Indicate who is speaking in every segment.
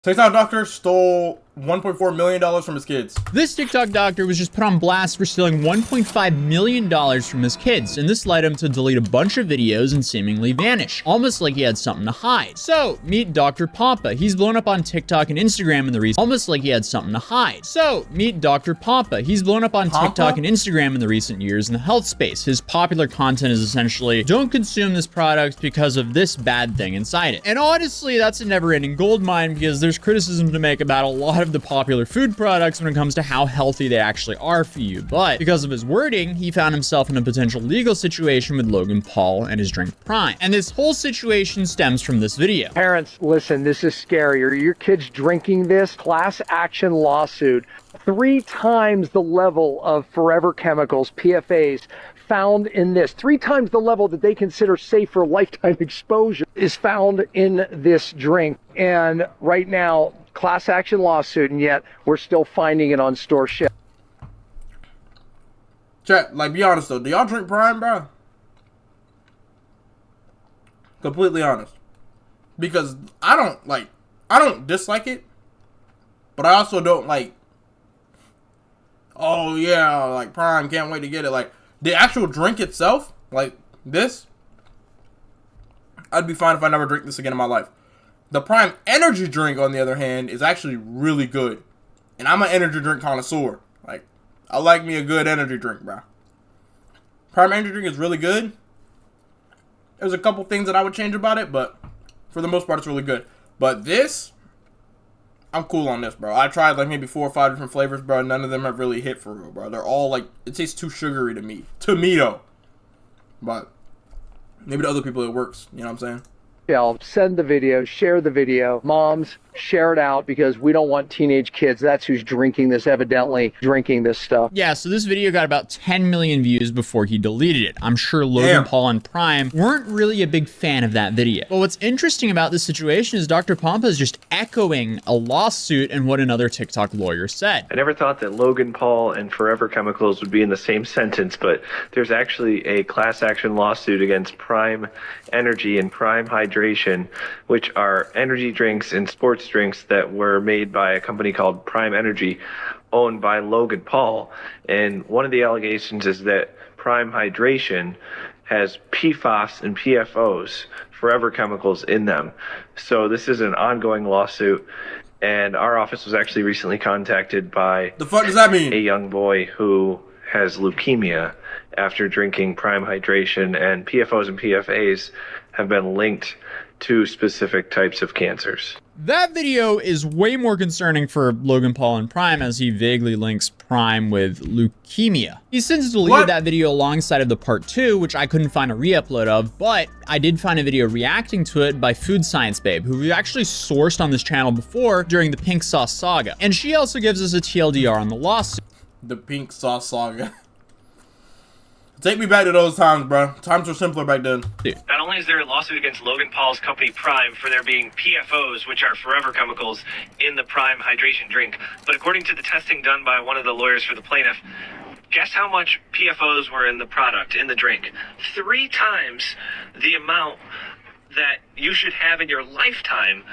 Speaker 1: TikTok doctor stole $1.4 million from his kids.
Speaker 2: This TikTok doctor was just put on blast for stealing $1.5 million from his kids, and this led him to delete a bunch of videos and seemingly vanish, almost like he had something to hide. So, meet Dr. Pompa. He's blown up on TikTok and Instagram in the recent almost like he had something to hide. So, meet Dr. Pompa. He's blown up on TikTok and Instagram in the recent years in the health space. His popular content is essentially, don't consume this product because of this bad thing inside it. And honestly, that's a never-ending goldmine because there's criticism to make about a lot of the popular food products when it comes to how healthy they actually are for you. But because of his wording, he found himself in a potential legal situation with Logan Paul and his drink Prime. And this whole situation stems from this video.
Speaker 3: Parents, listen, this is scary. Are your kids drinking this? Class action lawsuit. 3 times the level of forever chemicals, PFAs, found in this. 3 times the level that they consider safe for lifetime exposure is found in this drink. And right now, class action lawsuit, and yet we're still finding it on store shelves.
Speaker 1: Chat, like, be honest though. Do y'all drink Prime, bro? Completely honest. Because I don't dislike it, but I also don't like, oh yeah, like Prime, can't wait to get it. Like, the actual drink itself, like this, I'd be fine if I never drink this again in my life. The Prime energy drink, on the other hand, is actually really good. And I'm an energy drink connoisseur. Like, I like me a good energy drink, bro. Prime energy drink is really good. There's a couple things that I would change about it, but for the most part, it's really good. But this, I'm cool on this, bro. I tried like maybe 4 or 5 different flavors, bro. None of them have really hit for real, bro. They're all like, it tastes too sugary to me. To me, though. But maybe to other people it works. You know what I'm saying?
Speaker 3: Send the video, share the video. Moms, share it out because we don't want teenage kids. That's who's drinking this, evidently drinking this stuff.
Speaker 2: Yeah, so this video got about 10 million views before he deleted it. I'm sure Logan Paul and Prime weren't really a big fan of that video. But what's interesting about this situation is Dr. Pompa is just echoing a lawsuit and what another TikTok lawyer said.
Speaker 4: I never thought that Logan Paul and Forever Chemicals would be in the same sentence, but there's actually a class action lawsuit against Prime Energy and Prime Hydration, which are energy drinks and sports drinks that were made by a company called Prime Energy, owned by Logan Paul. And one of the allegations is that Prime Hydration has PFAS and PFOs, forever chemicals, in them. So this is an ongoing lawsuit, and our office was actually recently contacted by
Speaker 1: the fuck does that mean?
Speaker 4: A young boy who has leukemia after drinking Prime Hydration, and PFOs and PFAs have been linked to specific types of cancers.
Speaker 2: That video is way more concerning for Logan Paul and Prime, as he vaguely links Prime with leukemia. He's since deleted that video alongside of the part 2, which I couldn't find a re-upload of, but I did find a video reacting to it by Food Science Babe, who we actually sourced on this channel before during the Pink Sauce Saga. And she also gives us a TLDR on the lawsuit.
Speaker 1: The Pink Sauce Saga. Take me back to those times, bro. Times were simpler back then.
Speaker 5: Not only is there a lawsuit against Logan Paul's company Prime for there being PFOs, which are forever chemicals, in the Prime hydration drink, but according to the testing done by one of the lawyers for the plaintiff, guess how much PFOs were in the product, in the drink? 3 times the amount that you should have in your lifetime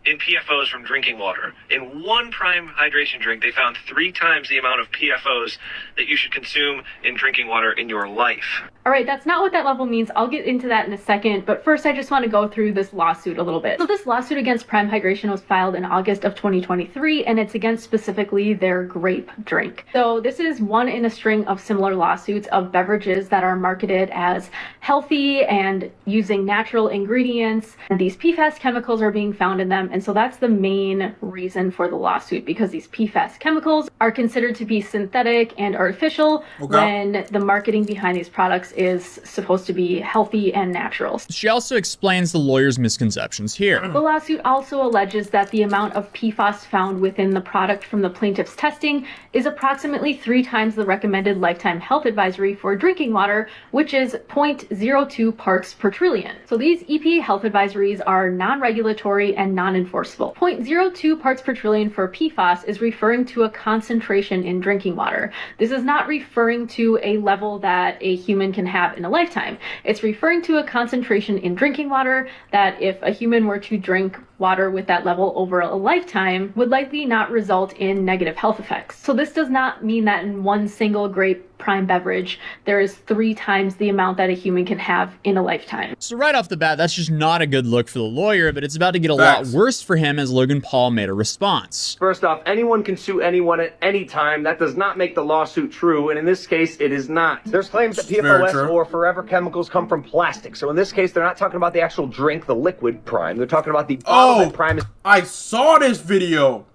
Speaker 5: in PFOs from drinking water. In one Prime hydration drink, they found 3 times the amount of PFOs that you should consume in drinking water in your life.
Speaker 6: All right, that's not what that level means. I'll get into that in a second, but first I just want to go through this lawsuit a little bit. So this lawsuit against Prime Hydration was filed in August of 2023, and it's against specifically their grape drink. So this is one in a string of similar lawsuits of beverages that are marketed as healthy and using natural ingredients, and these PFAS chemicals are being found in them. And so that's the main reason for the lawsuit, because these PFAS chemicals are considered to be synthetic and artificial when the marketing behind these products is supposed to be healthy and natural.
Speaker 2: She also explains the lawyer's misconceptions here.
Speaker 6: The lawsuit also alleges that the amount of PFAS found within the product from the plaintiff's testing is approximately 3 times the recommended lifetime health advisory for drinking water, which is 0.02 parts per trillion. So these EPA health advisories are non-regulatory and non-enforceable. 0.02 parts per trillion for PFAS is referring to a concentration in drinking water. This is not referring to a level that a human can have in a lifetime. It's referring to a concentration in drinking water that if a human were to drink water with that level over a lifetime would likely not result in negative health effects. So this does not mean that in one single grape Prime beverage, there is 3 times the amount that a human can have in a lifetime.
Speaker 2: So right off the bat, that's just not a good look for the lawyer, but it's about to get a lot worse for him as Logan Paul made a response.
Speaker 7: First off, anyone can sue anyone at any time. That does not make the lawsuit true, and in this case, it is not. There's claims that PFOS or forever chemicals come from plastic. So in this case, they're not talking about the actual drink, the liquid Prime. They're talking about the bottle that Prime is...
Speaker 1: I saw this video.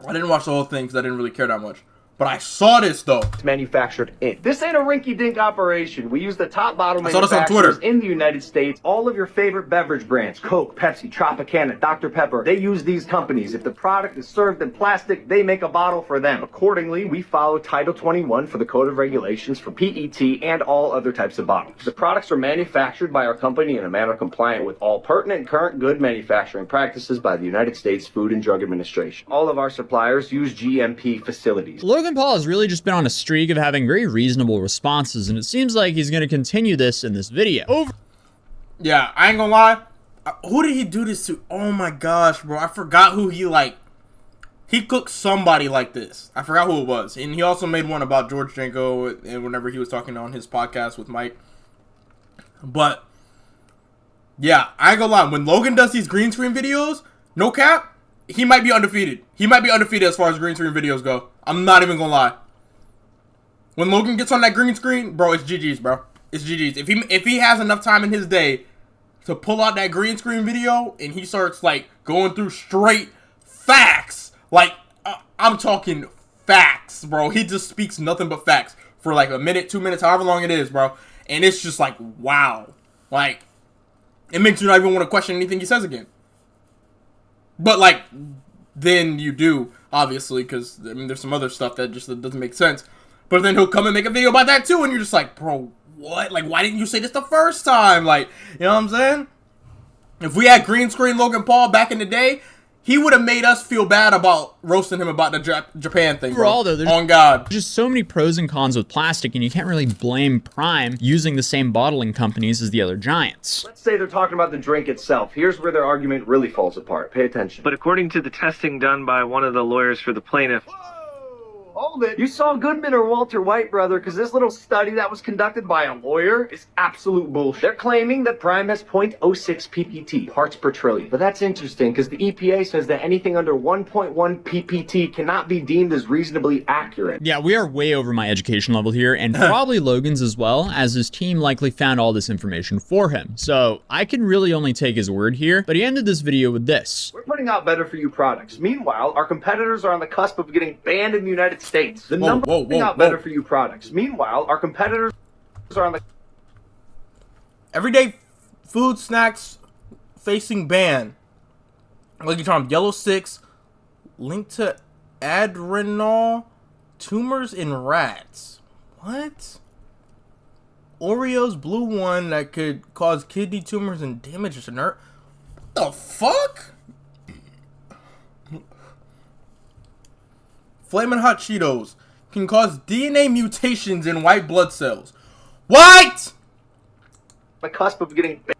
Speaker 1: I didn't watch the whole thing because I didn't really care that much. But I saw this, though.
Speaker 7: It's manufactured in. This ain't a rinky-dink operation. We use the top bottle
Speaker 1: manufacturers
Speaker 7: in the United States. All of your favorite beverage brands, Coke, Pepsi, Tropicana, Dr. Pepper, they use these companies. If the product is served in plastic, they make a bottle for them. Accordingly, we follow Title 21 for the Code of Regulations for PET and all other types of bottles. The products are manufactured by our company in a manner compliant with all pertinent and current good manufacturing practices by the United States Food and Drug Administration. All of our suppliers use GMP facilities.
Speaker 2: Logan Paul has really just been on a streak of having very reasonable responses, and it seems like he's going to continue this in this video.
Speaker 1: Yeah, I ain't gonna lie. Who did he do this to? Oh my gosh, bro. I forgot who he cooked somebody like this. I forgot who it was. And he also made one about George Janko and whenever he was talking on his podcast with Mike. But, yeah, I ain't gonna lie. When Logan does these green screen videos, no cap, he might be undefeated. He might be undefeated as far as green screen videos go. I'm not even gonna lie. When Logan gets on that green screen, bro, it's GG's, bro. It's GG's. If he has enough time in his day to pull out that green screen video and he starts, like, going through straight facts, like, I'm talking facts, bro. He just speaks nothing but facts for, like, a minute, 2 minutes, however long it is, bro. And it's just like, wow. Like, it makes you not even want to question anything he says again. But, like, then you do, obviously, because, I mean, there's some other stuff that just doesn't make sense. But then he'll come and make a video about that, too, and you're just like, bro, what? Like, why didn't you say this the first time? Like, you know what I'm saying? If we had green screen Logan Paul back in the day, he would have made us feel bad about roasting him about the Japan thing, bro.
Speaker 2: Overall, though, there's
Speaker 1: on God.
Speaker 2: Just so many pros and cons with plastic, and you can't really blame Prime using the same bottling companies as the other giants.
Speaker 7: Let's say they're talking about the drink itself. Here's where their argument really falls apart. Pay attention.
Speaker 4: But according to the testing done by one of the lawyers for the plaintiff,
Speaker 7: Hold it. You saw Goodman or Walter White, brother, because this little study that was conducted by a lawyer is absolute bullshit. They're claiming that Prime has 0.06 ppt, parts per trillion. But that's interesting because the EPA says that anything under 1.1 ppt cannot be deemed as reasonably accurate.
Speaker 2: Yeah, we are way over my education level here, and probably Logan's as well, as his team likely found all this information for him. So I can really only take his word here, but he ended this video with this.
Speaker 7: We're putting out better for you products. Meanwhile, our competitors are on the cusp of getting banned in the United States. The number putting out better for you products. Meanwhile, our competitors are on the
Speaker 1: everyday food snacks facing ban. Like you're talking yellow 6 linked to adrenal tumors in rats. What? Oreos blue one that could cause kidney tumors and damage to nerve. What the fuck? Flamin' Hot Cheetos can cause DNA mutations in white blood cells. What?
Speaker 7: the cusp of getting banned.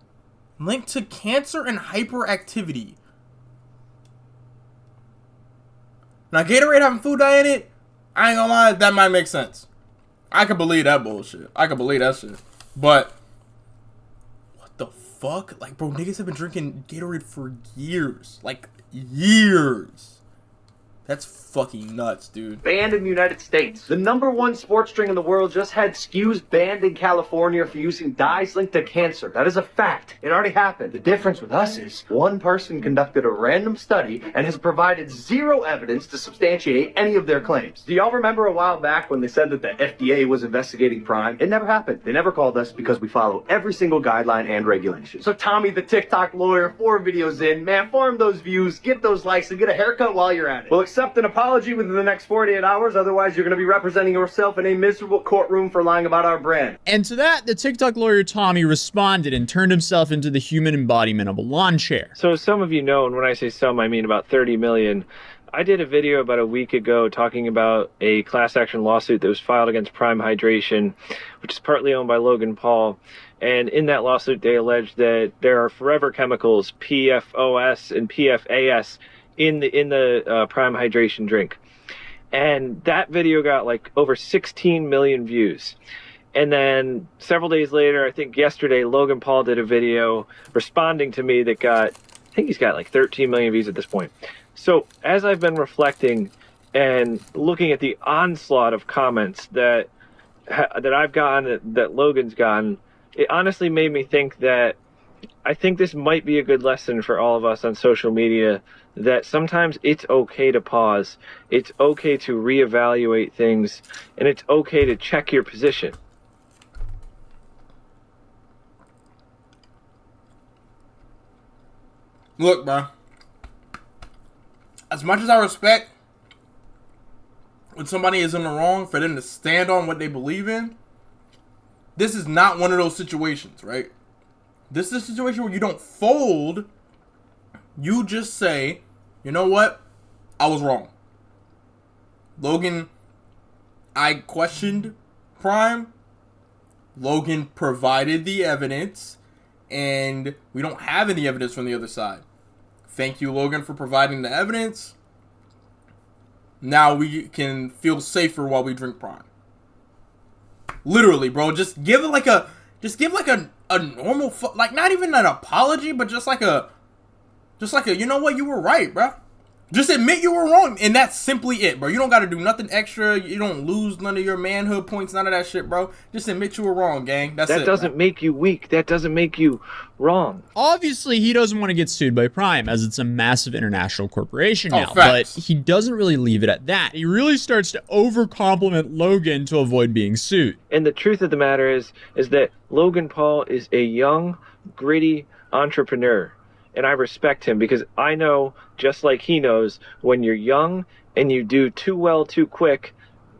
Speaker 1: Linked to cancer and hyperactivity. Now, Gatorade having food dye in it, I ain't gonna lie, that might make sense. I could believe that bullshit. I could believe that shit. But, what the fuck? Like, bro, niggas have been drinking Gatorade for years. Like, years. That's fucking nuts, dude.
Speaker 7: Banned in the United States. The #1 sports drink in the world just had SKUs banned in California for using dyes linked to cancer. That is a fact. It already happened. The difference with us is one person conducted a random study and has provided zero evidence to substantiate any of their claims. Do y'all remember a while back when they said that the FDA was investigating Prime? It never happened. They never called us because we follow every single guideline and regulation. So Tommy, the TikTok lawyer, 4 videos in, man, farm those views, get those likes, and get a haircut while you're at it. We'll accept an apology within the next 48 hours. Otherwise, you're going to be representing yourself in a miserable courtroom for lying about our brand.
Speaker 2: And to that, the TikTok lawyer Tommy responded and turned himself into the human embodiment of a lawn chair.
Speaker 4: So as some of you know, and when I say some, I mean about 30 million, I did a video about a week ago talking about a class action lawsuit that was filed against Prime Hydration, which is partly owned by Logan Paul. And in that lawsuit, they allege that there are forever chemicals, PFOS and PFAS, in the Prime Hydration drink. And that video got like over 16 million views. And then several days later, I think yesterday, Logan Paul did a video responding to me that got, I think he's got like 13 million views at this point. So as I've been reflecting and looking at the onslaught of comments that I've gotten, that Logan's gotten, it honestly made me think that I think this might be a good lesson for all of us on social media, that sometimes it's okay to pause, it's okay to reevaluate things, and it's okay to check your position.
Speaker 1: Look, bro. As much as I respect when somebody is in the wrong, for them to stand on what they believe in, this is not one of those situations, right? This is a situation where you don't fold. You just say, you know what? I was wrong. Logan, I questioned Prime. Logan provided the evidence, and we don't have any evidence from the other side. Thank you, Logan, for providing the evidence. Now we can feel safer while we drink Prime. Literally, bro. Just give it like a normal, like not even an apology, but just like a, you know what, you were right, bro. Just admit you were wrong, and that's simply it, bro. You don't got to do nothing extra. You don't lose none of your manhood points, none of that shit, bro. Just admit you were wrong, gang. That's it.
Speaker 4: That doesn't make you weak. That doesn't make you wrong.
Speaker 2: Obviously, he doesn't want to get sued by Prime, as it's a massive international corporation now,
Speaker 1: facts.
Speaker 2: but he doesn't really leave it at that. He really starts to over-compliment Logan to avoid being sued.
Speaker 4: And the truth of the matter is that Logan Paul is a young, gritty entrepreneur. And I respect him because I know, just like he knows, when you're young and you do too well too quick,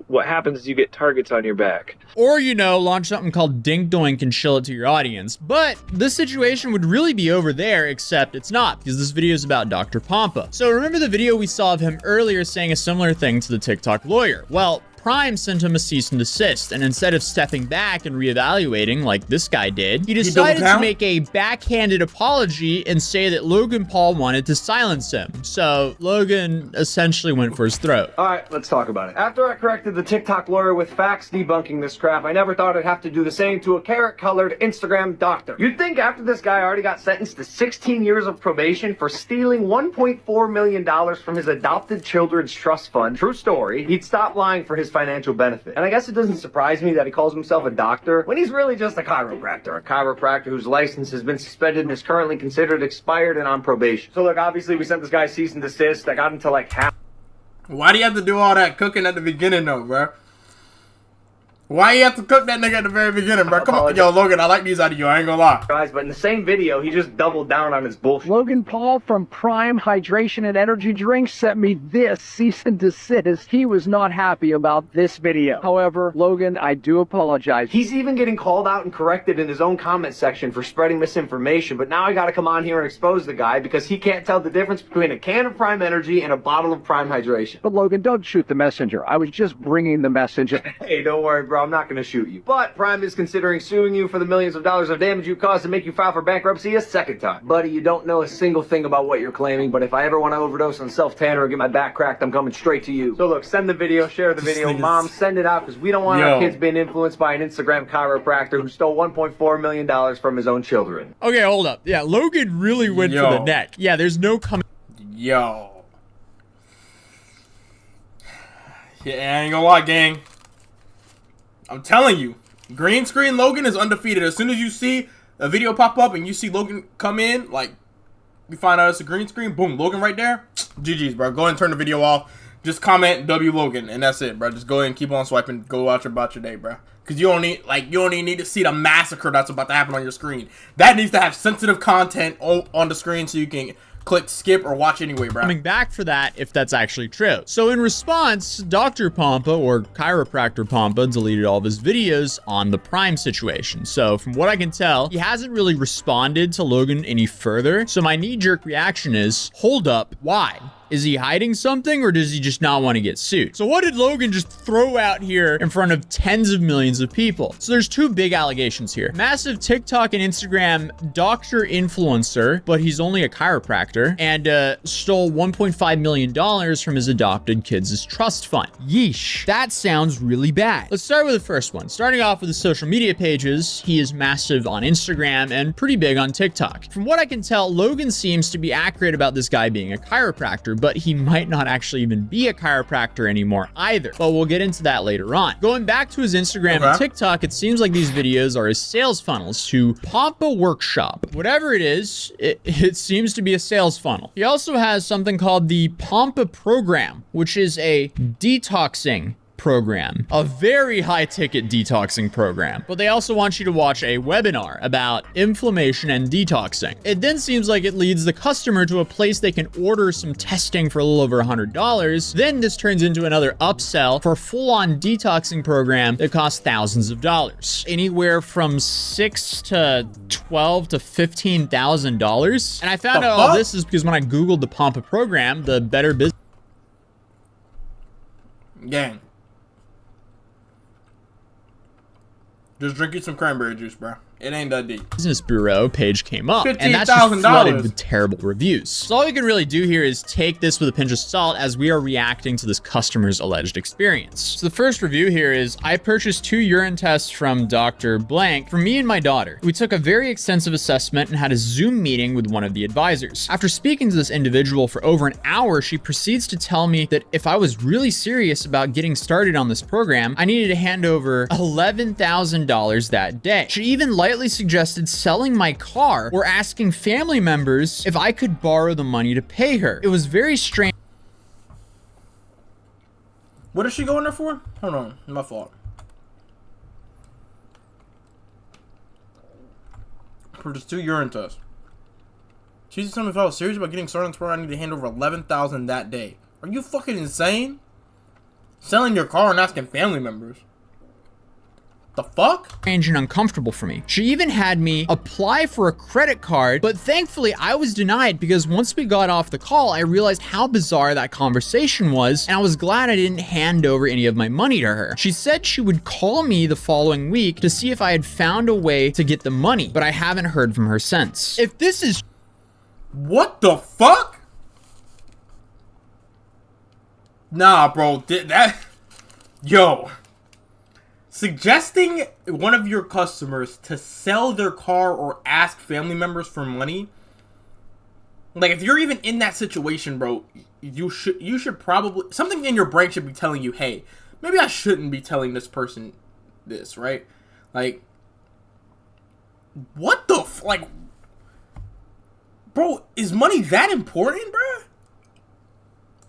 Speaker 4: what happens is you get targets on your back.
Speaker 2: Or, you know, launch something called Dink Doink and show it to your audience. But this situation would really be over there, except it's not, because this video is about Dr. Pompa. So remember the video we saw of him earlier saying a similar thing to the TikTok lawyer? Well, Prime sent him a cease and desist, and instead of stepping back and reevaluating like this guy did, he decided to make a backhanded apology and say that Logan Paul wanted to silence him. So Logan essentially went for his throat.
Speaker 7: All right, let's talk about it. After I corrected the TikTok lawyer with facts debunking this crap, I never thought I'd have to do the same to a carrot-colored Instagram doctor. You'd think after this guy already got sentenced to 16 years of probation for stealing $1.4 million from his adopted children's trust fund, true story, he'd stop lying for his financial benefit. And I guess it doesn't surprise me that he calls himself a doctor when he's really just a chiropractor whose license has been suspended and is currently considered expired and on probation. So look, obviously we sent this guy cease and desist. I got him to like half.
Speaker 1: Why do you have to do all that cooking at the beginning though, bro? Why you have to cook that nigga at the very beginning, bro? Come on, yo, Logan, I like these out of you. I ain't gonna lie.
Speaker 7: Guys, but in the same video, he just doubled down on his bullshit.
Speaker 3: Logan Paul from Prime Hydration and Energy Drinks sent me this cease and desist. He was not happy about this video. However, Logan, I do apologize.
Speaker 7: He's even getting called out and corrected in his own comment section for spreading misinformation, but now I gotta come on here and expose the guy because he can't tell the difference between a can of Prime Energy and a bottle of Prime Hydration.
Speaker 3: But Logan, don't shoot the messenger. I was just bringing the message.
Speaker 7: Hey, don't worry, bro. I'm not gonna shoot you. But Prime is considering suing you for the millions of dollars of damage you caused and make you file for bankruptcy a second time. Buddy, you don't know a single thing about what you're claiming, but if I ever want to overdose on self-tanner or get my back cracked, I'm coming straight to you. So look, send the video, share the video. Mom, send it out because we don't want our kids being influenced by an Instagram chiropractor who stole $1.4 million from his own children.
Speaker 2: Okay, hold up. Yeah, Logan really went for the neck. Yeah, there's no coming.
Speaker 1: Yo. Yeah, I ain't gonna lie, gang. I'm telling you, green screen Logan is undefeated. As soon as you see a video pop up and you see Logan come in, like, you find out it's a green screen, boom, Logan right there. GG's, bro. Go ahead and turn the video off. Just comment W Logan, and that's it, bro. Just go ahead and keep on swiping. Go out about your day, bro. Because you don't even need to see the massacre that's about to happen on your screen. That needs to have sensitive content on the screen so you can click skip or watch anyway, bro.
Speaker 2: Coming back for that if that's actually true. So in response, Dr. Pompa, or Chiropractor Pompa, deleted all of his videos on the Prime situation. So from what I can tell, he hasn't really responded to Logan any further. So my knee-jerk reaction is, hold up, why? Is he hiding something, or does he just not want to get sued? So what did Logan just throw out here in front of tens of millions of people? So there's two big allegations here. Massive TikTok and Instagram doctor influencer, but he's only a chiropractor, and stole $1.5 million from his adopted kids' trust fund. Yeesh. That sounds really bad. Let's start with the first one. Starting off with the social media pages, he is massive on Instagram and pretty big on TikTok. From what I can tell, Logan seems to be accurate about this guy being a chiropractor, but he might not actually even be a chiropractor anymore either. But we'll get into that later on. Going back to his Instagram and TikTok, it seems like these videos are his sales funnels to Pampa Workshop. Whatever it is, it seems to be a sales funnel. He also has something called the Pampa Program, which is a detoxing program, a very high ticket detoxing program. But they also want you to watch a webinar about inflammation and detoxing. It then seems like it leads the customer to a place they can order some testing for a little over $100. Then this turns into another upsell for a full-on detoxing program that costs thousands of dollars, anywhere from $6,000 to $12,000 to $15,000. And I found out all this is because when I googled the Pampa program, the Better Business
Speaker 1: Gang. Just drink you some cranberry juice, bro. It ain't that deep.
Speaker 2: Business Bureau page came up, and that's just flooded with terrible reviews. So all we can really do here is take this with a pinch of salt as we are reacting to this customer's alleged experience. So the first review here is, I purchased 2 urine tests from Dr. Blank for me and my daughter. We took a very extensive assessment and had a Zoom meeting with one of the advisors. After speaking to this individual for over an hour, she proceeds to tell me that if I was really serious about getting started on this program, I needed to hand over $11,000 that day. She even lightly suggested selling my car or asking family members if I could borrow the money to pay her. It was very strange.
Speaker 1: What is she going there for? Hold on, my fault. For just 2 urine tests. She just told me if I was serious about getting started on this program, I need to hand over $11,000 that day. Are you fucking insane? Selling your car and asking family members. The fuck?
Speaker 2: Strange and uncomfortable for me. She even had me apply for a credit card, but thankfully I was denied because once we got off the call, I realized how bizarre that conversation was, and I was glad I didn't hand over any of my money to her. She said she would call me the following week to see if I had found a way to get the money, but I haven't heard from her since. If this is...
Speaker 1: What the fuck? Nah, bro. Yo. Suggesting one of your customers to sell their car or ask family members for money, like if you're even in that situation, bro, you should probably, something in your brain should be telling you, hey, maybe I shouldn't be telling this person this, right? Like, what the like, bro, is money that important, bro?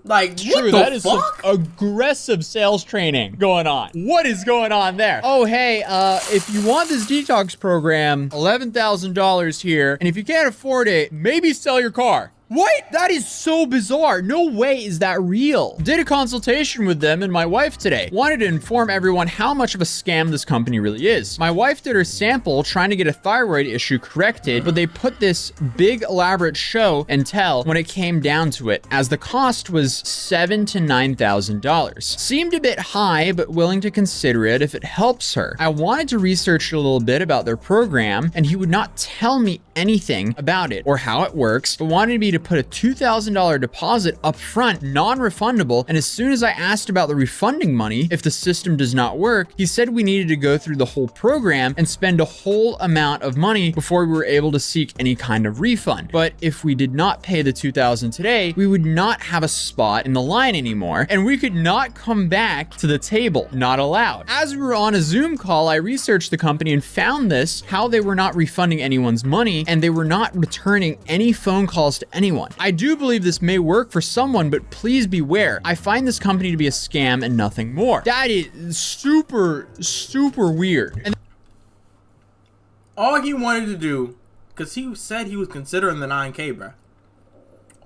Speaker 1: Like, what the
Speaker 2: that is
Speaker 1: fuck?
Speaker 2: Some aggressive sales training going on. What is going on there? Oh, hey, if you want this detox program, $11,000 here, and if you can't afford it, maybe sell your car. What? That is so bizarre. No way is that real. Did a consultation with them and my wife today. Wanted to inform everyone how much of a scam this company really is. My wife did her sample trying to get a thyroid issue corrected, but they put this big elaborate show and tell when it came down to it, as the cost was $7,000 to $9,000. Seemed a bit high, but willing to consider it if it helps her. I wanted to research a little bit about their program, and he would not tell me anything about it or how it works, but wanted me to put a $2,000 deposit up front, non-refundable, and as soon as I asked about the refunding money, if the system does not work, he said we needed to go through the whole program and spend a whole amount of money before we were able to seek any kind of refund. But if we did not pay the $2,000 today, we would not have a spot in the line anymore, and we could not come back to the table. Not allowed. As we were on a Zoom call, I researched the company and found this, how they were not refunding anyone's money, and they were not returning any phone calls to anyone. I do believe this may work for someone, but please beware. I find this company to be a scam and nothing more. That is super, super weird. And
Speaker 1: all he wanted to do, because he said he was considering the 9K, bruh.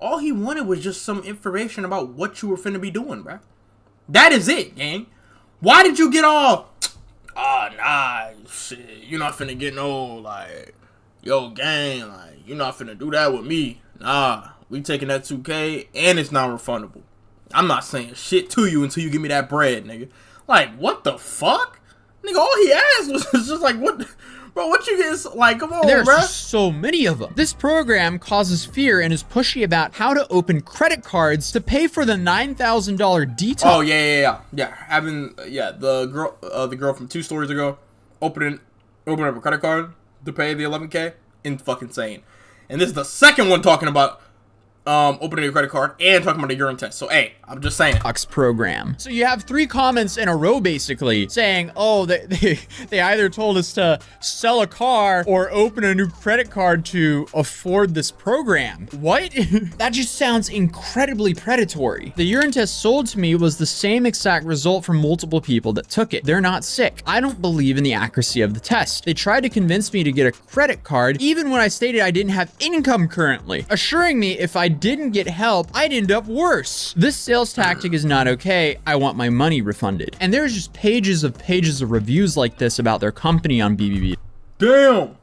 Speaker 1: All he wanted was just some information about what you were finna be doing, bruh. That is it, gang. Why did you get all, nah, shit, you're not finna get no, like, yo, gang, like, you're not finna do that with me. Nah, we taking that 2K and it's non-refundable. I'm not saying shit to you until you give me that bread, nigga. Like, what the fuck? Nigga, all he asked was just like, what? Bro, what you get? Like, come on,
Speaker 2: There's
Speaker 1: bro.
Speaker 2: so many of them. This program causes fear and is pushy about how to open credit cards to pay for the $9,000 detox.
Speaker 1: Oh, yeah. Having, the girl from 2 stories ago opening up a credit card to pay the $11K, fucking insane. And this is the second one talking about opening a credit card and talking about a urine test. So, hey, I'm just saying.
Speaker 2: Program. So you have 3 comments in a row basically saying, oh, they either told us to sell a car or open a new credit card to afford this program. What? That just sounds incredibly predatory. The urine test sold to me was the same exact result from multiple people that took it. They're not sick. I don't believe in the accuracy of the test. They tried to convince me to get a credit card even when I stated I didn't have income currently, assuring me if I didn't get help, I'd end up worse. This sales tactic is not okay. I want my money refunded. And there's just pages of reviews like this about their company on BBB.
Speaker 1: Damn.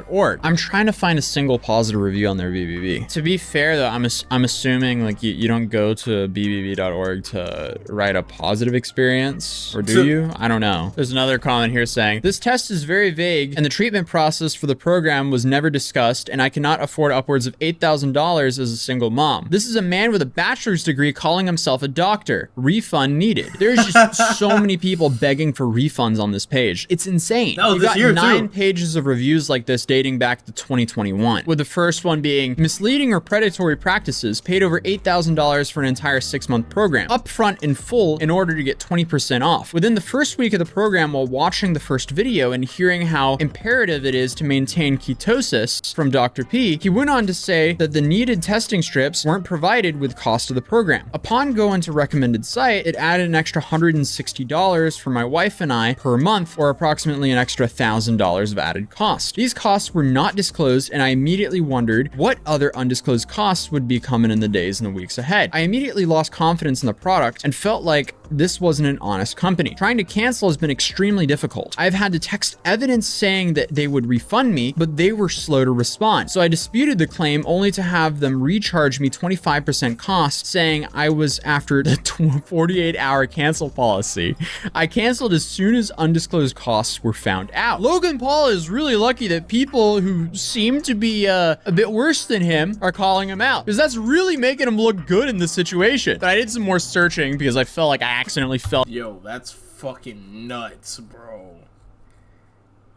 Speaker 2: .org. I'm trying to find a single positive review on their BBB. To be fair though, I'm assuming like you don't go to bbb.org to write a positive experience, or do you? I don't know. There's another comment here saying, this test is very vague and the treatment process for the program was never discussed and I cannot afford upwards of $8,000 as a single mom. This is a man with a bachelor's degree calling himself a doctor. Refund needed. There's just so many people begging for refunds on this page. It's insane.
Speaker 1: No,
Speaker 2: You've got 9 pages of reviews like this dating back to 2021, with the first one being misleading or predatory practices, paid over $8,000 for an entire 6-month program, upfront in full in order to get 20% off. Within the first week of the program, while watching the first video and hearing how imperative it is to maintain ketosis from Dr. P, he went on to say that the needed testing strips weren't provided with cost of the program. Upon going to recommended site, it added an extra $160 for my wife and I per month, or approximately an extra $1,000 of added cost. These costs were not disclosed, and I immediately wondered what other undisclosed costs would be coming in the days and the weeks ahead. I immediately lost confidence in the product and felt like this wasn't an honest company. Trying to cancel has been extremely difficult. I've had to text evidence saying that they would refund me, but they were slow to respond. So I disputed the claim only to have them recharge me 25% cost, saying I was after the 48-hour cancel policy. I canceled as soon as undisclosed costs were found out. Logan Paul is really lucky that people who seem to be a bit worse than him are calling him out, because that's really making him look good in this situation. But I did some more searching because I felt like I accidentally fell.
Speaker 1: Yo, that's fucking nuts, bro.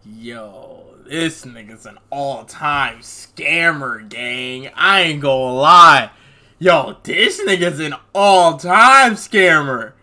Speaker 1: Yo, this nigga's an all-time scammer, gang. I ain't gonna lie. Yo, this nigga's an all-time scammer.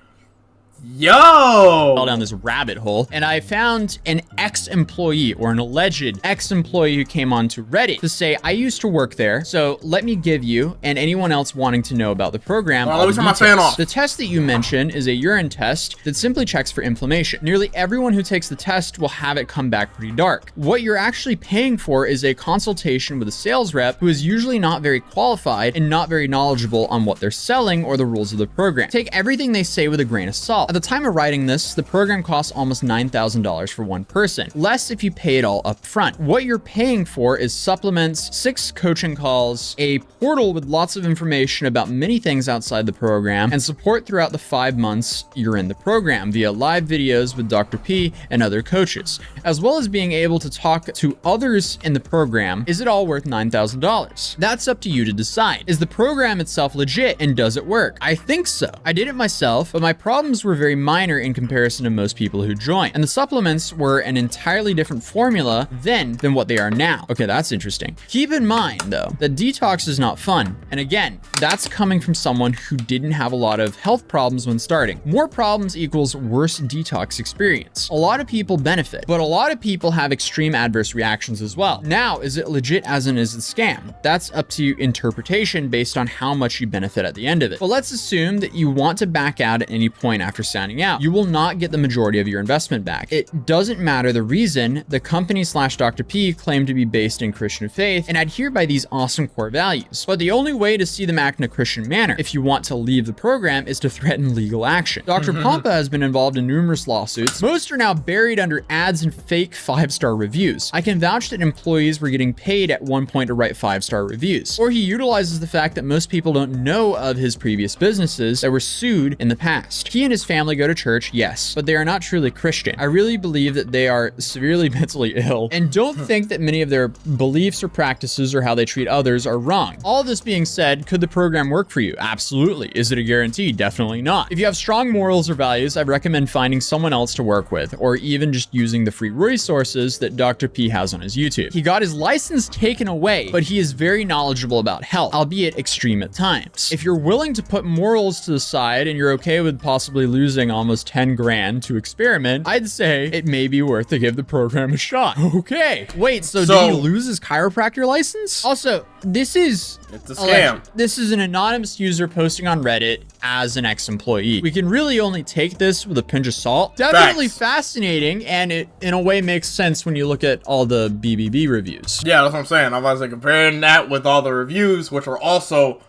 Speaker 1: Yo!
Speaker 2: Fell down this rabbit hole, and I found an ex-employee, or an alleged ex-employee, who came onto Reddit to say, I used to work there, so let me give you and anyone else wanting to know about the program all the details. The test that you mentioned is a urine test that simply checks for inflammation. Nearly everyone who takes the test will have it come back pretty dark. What you're actually paying for is a consultation with a sales rep who is usually not very qualified and not very knowledgeable on what they're selling or the rules of the program. Take everything they say with a grain of salt. At the time of writing this, the program costs almost $9,000 for one person, less if you pay it all up front. What you're paying for is supplements, 6 coaching calls, a portal with lots of information about many things outside the program, and support throughout the 5 months you're in the program via live videos with Dr. P and other coaches, as well as being able to talk to others in the program. Is it all worth $9,000? That's up to you to decide. Is the program itself legit, and does it work? I think so. I did it myself, but my problems were very minor in comparison to most people who join, and the supplements were an entirely different formula then than what they are now. Okay, that's interesting. Keep in mind though that detox is not fun, and again, that's coming from someone who didn't have a lot of health problems when starting. More problems equals worse detox experience. A lot of people benefit, but a lot of people have extreme adverse reactions as well. Now, is it legit as in is it scam? That's up to interpretation based on how much you benefit at the end of it. But let's assume that you want to back out at any point after sounding out, you will not get the majority of your investment back. It doesn't matter the reason. The company / Dr. P claim to be based in Christian faith and adhere by these awesome core values. But the only way to see them act in a Christian manner, if you want to leave the program, is to threaten legal action. Dr. Pompa has been involved in numerous lawsuits. Most are now buried under ads and fake 5-star reviews. I can vouch that employees were getting paid at one point to write 5-star reviews. Or he utilizes the fact that most people don't know of his previous businesses that were sued in the past. He and his family go to church, yes, but they are not truly Christian. I really believe that they are severely mentally ill and don't think that many of their beliefs or practices or how they treat others are wrong. All this being said, could the program work for you? Absolutely. Is it a guarantee? Definitely not. If you have strong morals or values, I recommend finding someone else to work with, or even just using the free resources that Dr. P has on his YouTube. He got his license taken away, but he is very knowledgeable about health, albeit extreme at times. If you're willing to put morals to the side and you're okay with possibly losing almost 10 grand to experiment, I'd say it may be worth to give the program a shot. Okay. Wait, so did he lose his chiropractor license? Also, it's a scam. This is an anonymous user posting on Reddit as an ex-employee. We can really only take this with a pinch of salt. Definitely fascinating, and it in a way makes sense when you look at all the BBB reviews.
Speaker 1: Yeah, that's what I'm saying. I was like comparing that with all the reviews, which are also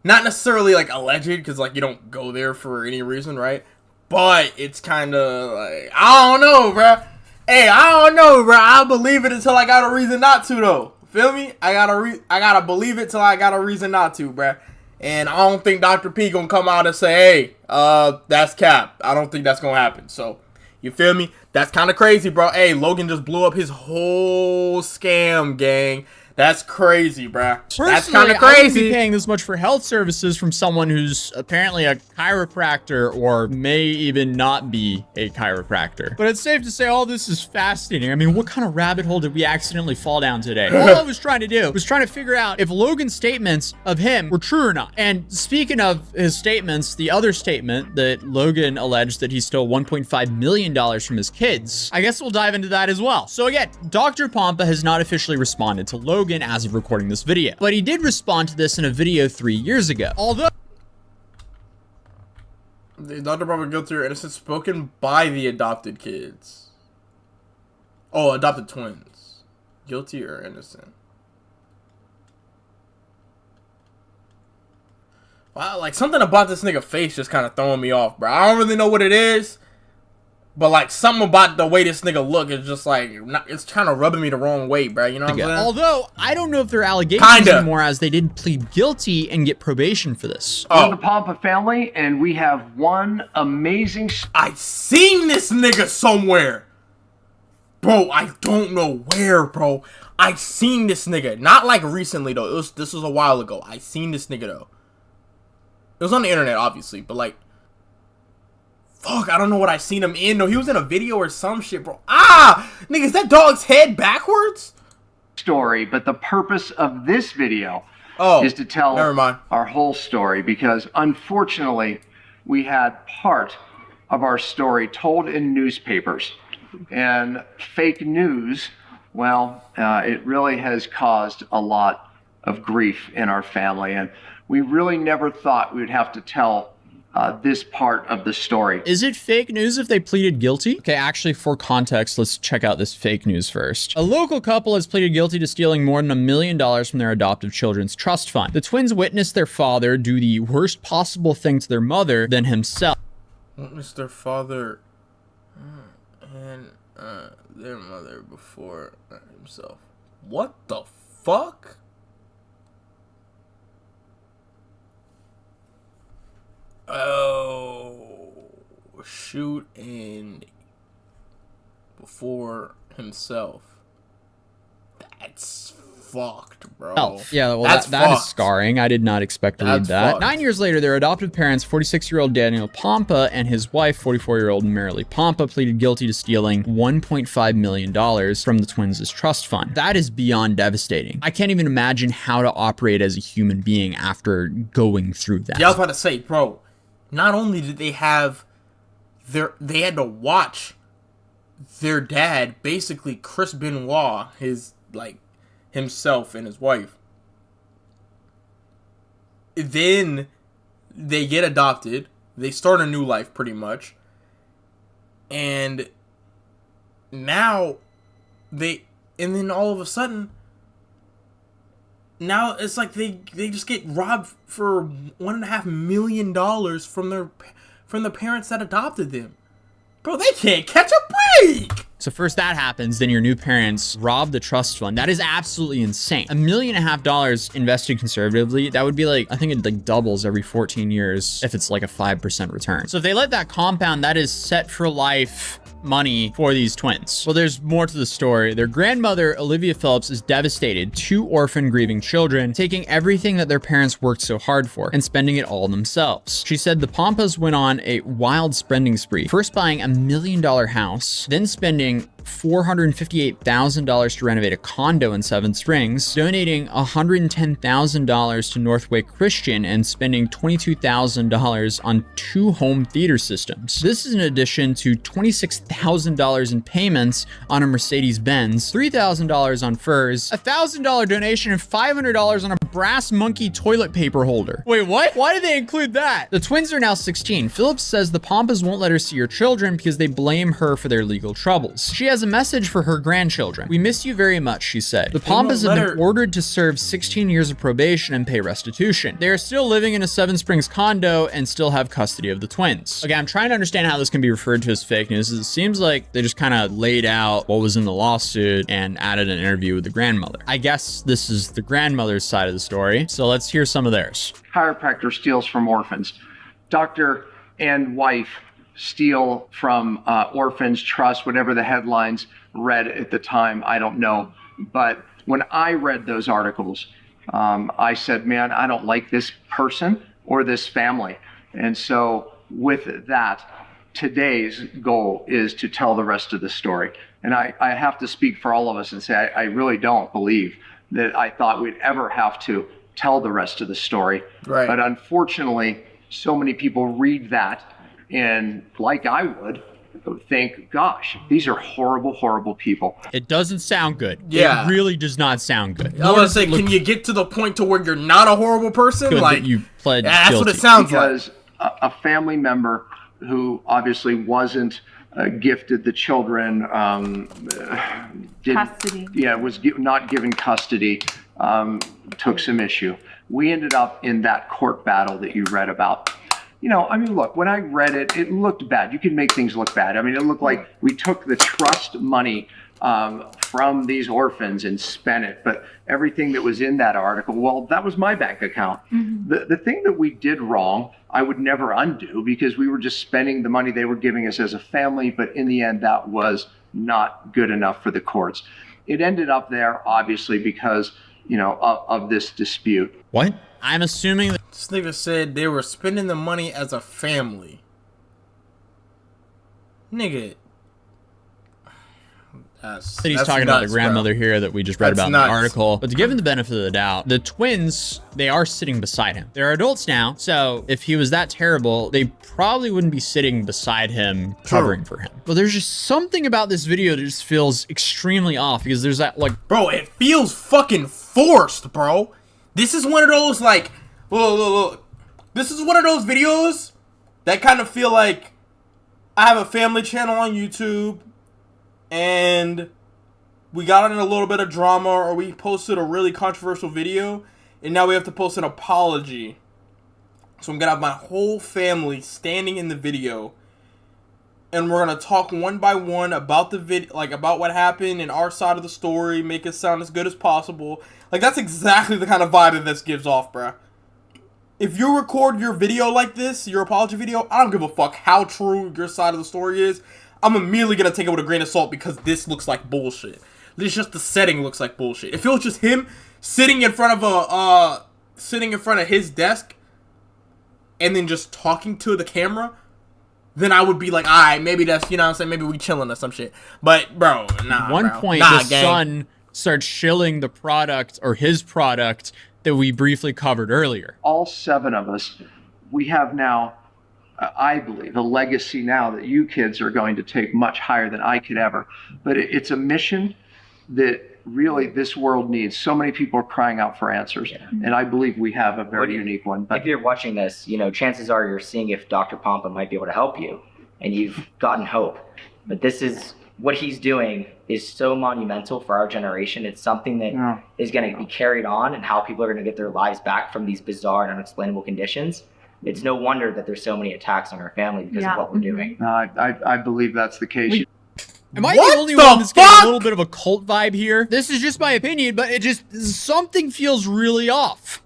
Speaker 1: not necessarily like alleged, because like you don't go there for any reason, right? But it's kind of like, I don't know, bruh. Hey, I don't know, bruh. I'll believe it until I got a reason not to, though. Feel me? I gotta believe it till I got a reason not to, bruh. And I don't think Dr. P gonna come out and say, hey, that's cap. I don't think that's gonna happen. So, you feel me? That's kind of crazy, bro. Hey, Logan just blew up his whole scam, gang. That's crazy, bruh. That's kind of crazy.
Speaker 2: I wouldn't be paying this much for health services from someone who's apparently a chiropractor or may even not be a chiropractor. But it's safe to say all this is fascinating. I mean, what kind of rabbit hole did we accidentally fall down today? All I was trying to do was trying to figure out if Logan's statements of him were true or not. And speaking of his statements, the other statement that Logan alleged that he stole $1.5 million from his kids, I guess we'll dive into that as well. So again, Dr. Pompa has not officially responded to Logan as of recording this video, but he did respond to this in a video 3 years ago. Although
Speaker 1: Dr. Pompa guilty or innocent spoken by the adopted kids. Oh, adopted twins. Guilty or innocent? Wow, like something about this nigga face just kind of throwing me off, bro. I don't really know what it is. But, like, something about the way this nigga look is just, like, it's kind of rubbing me the wrong way, bro. You know what I'm saying?
Speaker 2: Although, I don't know if they're allegations anymore, as they did plead guilty and get probation for this.
Speaker 3: We're the Pompa family, and we have one amazing...
Speaker 1: I seen this nigga somewhere. Bro, I don't know where, bro. I seen this nigga. Not, like, recently, though. This was a while ago. I seen this nigga, though. It was on the internet, obviously, but, like... Fuck, I don't know what I seen him in, though. He was in a video or some shit, bro. Ah! Nigga, is that dog's head backwards?
Speaker 3: Story, but the purpose of this video is to tell our whole story, because unfortunately, we had part of our story told in newspapers. And fake news, well, it really has caused a lot of grief in our family. And we really never thought we would have to tell this part of the story.
Speaker 2: Is it fake news if they pleaded guilty? Okay, actually, for context, let's check out this fake news first. A local couple has pleaded guilty to stealing more than $1 million from their adoptive children's trust fund. The twins witnessed their father do the worst possible thing to their mother than himself.
Speaker 1: Witnessed their father and their mother before himself. What the fuck? Oh, shoot in before himself. That's fucked, bro.
Speaker 2: Oh, yeah, well, that is scarring. I did not expect to read that. 9 years later, their adoptive parents, 46-year-old Daniel Pompa and his wife, 44-year-old Marilee Pompa, pleaded guilty to stealing $1.5 million from the twins' trust fund. That is beyond devastating. I can't even imagine how to operate as a human being after going through that.
Speaker 1: Yeah, I was about to say, bro, not only did they have they had to watch their dad, basically Chris Benoit, himself and his wife. Then they get adopted. They start a new life pretty much. And now and then all of a sudden, now it's like they just get robbed for $1.5 million from the parents that adopted them. Bro, they can't catch a break.
Speaker 2: So first that happens, then your new parents rob the trust fund. That is absolutely insane. $1.5 million invested conservatively, that would be like, I think it like doubles every 14 years if it's like a 5% return. So if they let that compound, that is set for life money for these twins. Well, there's more to the story. Their grandmother, Olivia Phillips, is devastated. 2 orphan grieving children, taking everything that their parents worked so hard for and spending it all themselves. She said the Pampas went on a wild spending spree, first buying $1 million house, then spending $458,000 to renovate a condo in Seven Springs, donating $110,000 to Northway Christian, and spending $22,000 on 2 home theater systems. This is in addition to $26,000 in payments on a Mercedes-Benz, $3,000 on furs, a $1,000 donation, and $500 on a brass monkey toilet paper holder. Wait, what? Why did they include that? The twins are now 16. Phillips says the Pampas won't let her see her children because they blame her for their legal troubles. She has a message for her grandchildren. "We miss you very much," she said. The Pampas have been ordered to serve 16 years of probation and pay restitution. They are still living in a Seven Springs condo and still have custody of the twins. Okay, I'm trying to understand how this can be referred to as fake news. It seems like they just kind of laid out what was in the lawsuit and added an interview with the grandmother. I guess this is the grandmother's side of the story, so let's hear some of theirs.
Speaker 3: Chiropractor steals from orphans. Doctor and wife steal from orphans, trust, whatever the headlines read at the time, I don't know. But when I read those articles, I said, man, I don't like this person or this family. And so with that, today's goal is to tell the rest of the story. And I have to speak for all of us and say, I really don't believe that I thought we'd ever have to tell the rest of the story.
Speaker 1: Right.
Speaker 3: But unfortunately, so many people read that and, like I would, think, gosh, these are horrible, horrible people.
Speaker 2: It doesn't sound good.
Speaker 1: Yeah.
Speaker 2: It really does not sound good.
Speaker 1: I want to say, can you get to the point to where you're not a horrible person?
Speaker 2: Good
Speaker 1: Like
Speaker 2: that you pled
Speaker 1: that's
Speaker 2: guilty.
Speaker 1: what it sounds
Speaker 3: because
Speaker 1: like.
Speaker 3: a family member who obviously wasn't gifted the children,
Speaker 6: Custody.
Speaker 3: not given custody, took some issue. We ended up in that court battle that you read about. You know, I mean, look, when I read it, it looked bad. You can make things look bad. I mean, it looked like we took the trust money from these orphans and spent it. But everything that was in that article, well, that was my bank account. Mm-hmm. The thing that we did wrong, I would never undo, because we were just spending the money they were giving us as a family. But in the end, that was not good enough for the courts. It ended up there, obviously, because, you know, of this dispute.
Speaker 2: What? I'm assuming that
Speaker 1: This nigga said they were spending the money as a family. Nigga.
Speaker 2: he's talking about the grandmother here that we just read about in the article. But to give him the benefit of the doubt, the twins, they are sitting beside him. They're adults now, so if he was that terrible, they probably wouldn't be sitting beside him covering for him. But there's just something about this video that just feels extremely off, because there's that, like...
Speaker 1: Bro, it feels fucking forced, bro. This is one of those, like... Look. This is one of those videos that kind of feel like I have a family channel on YouTube, and we got in a little bit of drama, or we posted a really controversial video, and now we have to post an apology. So I'm gonna have my whole family standing in the video, and we're gonna talk one by one about the video, like about what happened and our side of the story, make it sound as good as possible. Like, that's exactly the kind of vibe that this gives off, bruh. If you record your video like this, your apology video, I don't give a fuck how true your side of the story is. I'm immediately gonna take it with a grain of salt, because this looks like bullshit. It's just the setting looks like bullshit. If it was just him sitting in front of his desk and then just talking to the camera, then I would be like, alright, maybe that's, you know what I'm saying, maybe we chilling or some shit. But bro, nah.
Speaker 2: At one point, the son starts shilling the product, or his product, that we briefly covered earlier.
Speaker 3: All 7 of us, we have now, I believe, a legacy now that you kids are going to take much higher than I could ever. But it's a mission that really this world needs. So many people are crying out for answers, and I believe we have a very unique one. But
Speaker 8: if you're watching this, chances are you're seeing if Dr. Pompa might be able to help you, and you've gotten hope. But this is what he's doing is so monumental for our generation. It's something that is going to be carried on, and how people are going to get their lives back from these bizarre and unexplainable conditions. It's no wonder that there's so many attacks on our family because of what we're doing.
Speaker 3: I believe that's the case.
Speaker 2: Am I the only one that's getting a little bit of a cult vibe here? This is just my opinion, but something feels really off.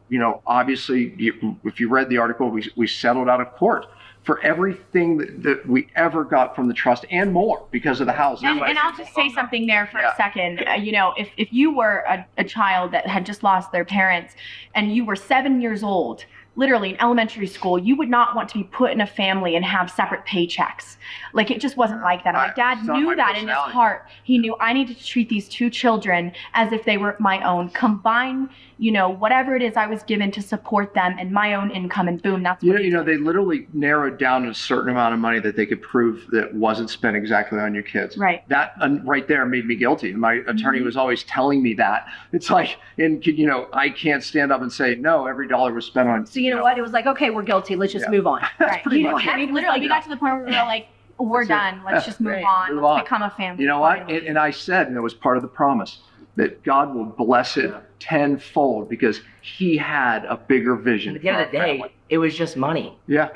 Speaker 3: Obviously, if you read the article, we settled out of court for everything that we ever got from the trust and more because of the house.
Speaker 9: And I'll just say something there for a second. If you were a child that had just lost their parents and you were 7 years old, literally in elementary school, you would not want to be put in a family and have separate paychecks. Like, it just wasn't like that. My dad knew that in his heart. He knew I needed to treat these two children as if they were my own. Combine, whatever it is I was given to support them and my own income, and boom, that's what
Speaker 3: they literally narrowed down a certain amount of money that they could prove that wasn't spent exactly on your kids.
Speaker 9: Right.
Speaker 3: That right there made me guilty. My attorney was always telling me that. It's like, I can't stand up and say, no, every dollar was spent on.
Speaker 10: So you know what? It was like, okay, we're guilty. Let's just move on.
Speaker 9: Right. We got to the point where we were like, we're done. Let's just move on. Let's become a family.
Speaker 3: You know what? And I said, and it was part of the promise, that God will bless it tenfold because he had a bigger vision.
Speaker 8: At the end of the day, it was just money.
Speaker 3: Yeah.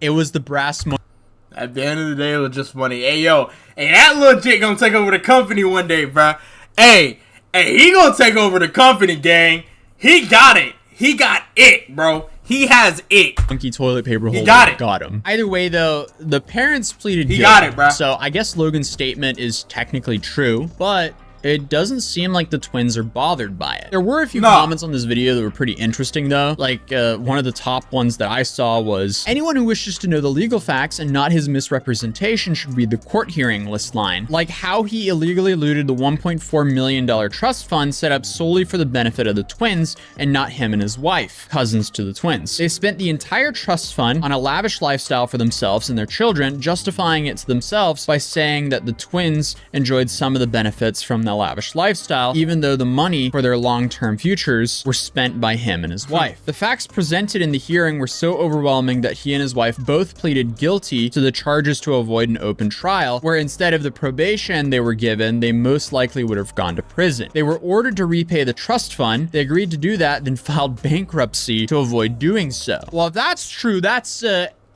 Speaker 2: It was the brass money.
Speaker 1: At the end of the day, it was just money. Hey, that little chick gonna take over the company one day, bruh. Hey, he gonna take over the company, gang. He got it. He got it, bro. He has it.
Speaker 2: Funky toilet paper holder.
Speaker 1: He got it.
Speaker 2: Got him. Either way, though, the parents pleaded guilty.
Speaker 1: He got it, bro.
Speaker 2: So I guess Logan's statement is technically true, but it doesn't seem like the twins are bothered by it. There were a few comments on this video that were pretty interesting, though. Like, one of the top ones that I saw was, anyone who wishes to know the legal facts and not his misrepresentation should read the court hearing list line. Like how he illegally looted the $1.4 million trust fund set up solely for the benefit of the twins and not him and his wife, cousins to the twins. They spent the entire trust fund on a lavish lifestyle for themselves and their children, justifying it to themselves by saying that the twins enjoyed some of the benefits from the lavish lifestyle, even though the money for their long-term futures were spent by him and his wife. The facts presented in the hearing were so overwhelming that he and his wife both pleaded guilty to the charges to avoid an open trial, where instead of the probation they were given, they most likely would have gone to prison. They were ordered to repay the trust fund. They agreed to do that, then filed bankruptcy to avoid doing so. Well, if that's true, that's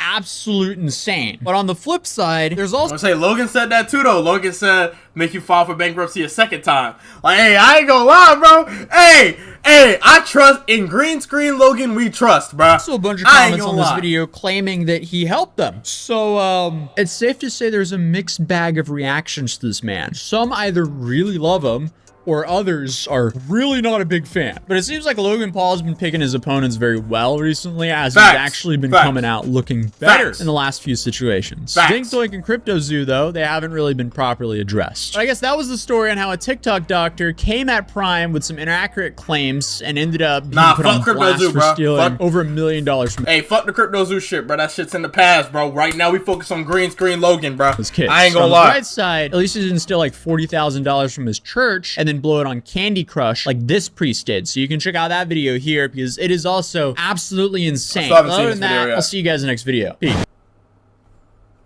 Speaker 2: absolute insane. But on the flip side, there's also—
Speaker 1: I say Logan said that too, though. Logan said make you file for bankruptcy a second time. Like, hey, I ain't gonna lie, bro. Hey, I trust in green screen Logan. We trust, bro.
Speaker 2: Also a bunch of comments on this video claiming that he helped them. So it's safe to say there's a mixed bag of reactions to this man. Some either really love him, or others are really not a big fan. But it seems like Logan Paul has been picking his opponents very well recently, as he's actually been coming out looking better in the last few situations. Dink Doink and Crypto Zoo, though, they haven't really been properly addressed. But I guess that was the story on how a TikTok doctor came at Prime with some inaccurate claims and ended up being put on blast for stealing over $1 million from—
Speaker 1: Hey, fuck the Crypto Zoo shit, bro. That shit's in the past, bro. Right now, we focus on green screen Logan, bro.
Speaker 2: His kids.
Speaker 1: I ain't gonna
Speaker 2: lie.
Speaker 1: lie.
Speaker 2: On the right side, at least he didn't steal like $40,000 from his church and then blow it on Candy Crush like this priest did. So you can check out that video here because it is also absolutely insane. Other than that, I'll see you guys in the next video. Peace.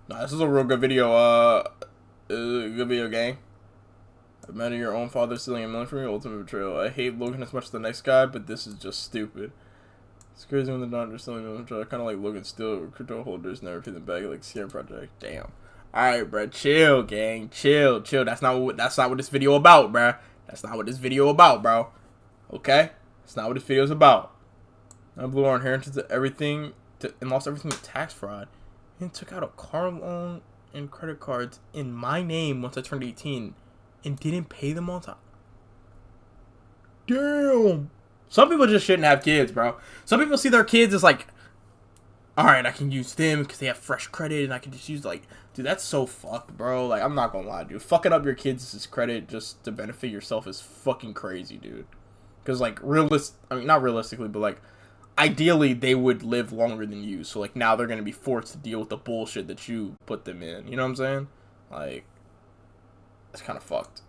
Speaker 1: Nah, this is a real good video. Good video, gang. Imagine your own father stealing a million from your ultimate betrayal. I hate Logan as much as the next guy, but this is just stupid. It's crazy when the doctor stealing a million betrayal. I kind of like Logan steal crypto holders, never pay them back like Scam Project. Damn. All right, bro. Chill, gang. Chill. That's not what this video about, bro. That's not what this video about, bro. Okay? That's not what this video is about. I blew our inheritance to everything and lost everything to tax fraud. And took out a car loan and credit cards in my name once I turned 18 and didn't pay them on time. Damn. Some people just shouldn't have kids, bro. Some people see their kids as like, alright, I can use them because they have fresh credit and I can just use like, dude, that's so fucked, bro. Like, I'm not gonna lie, dude. Fucking up your kids' credit just to benefit yourself is fucking crazy, dude. Because, like, not realistically, but, like, ideally, they would live longer than you. So, like, now they're gonna be forced to deal with the bullshit that you put them in. You know what I'm saying? Like, it's kind of fucked.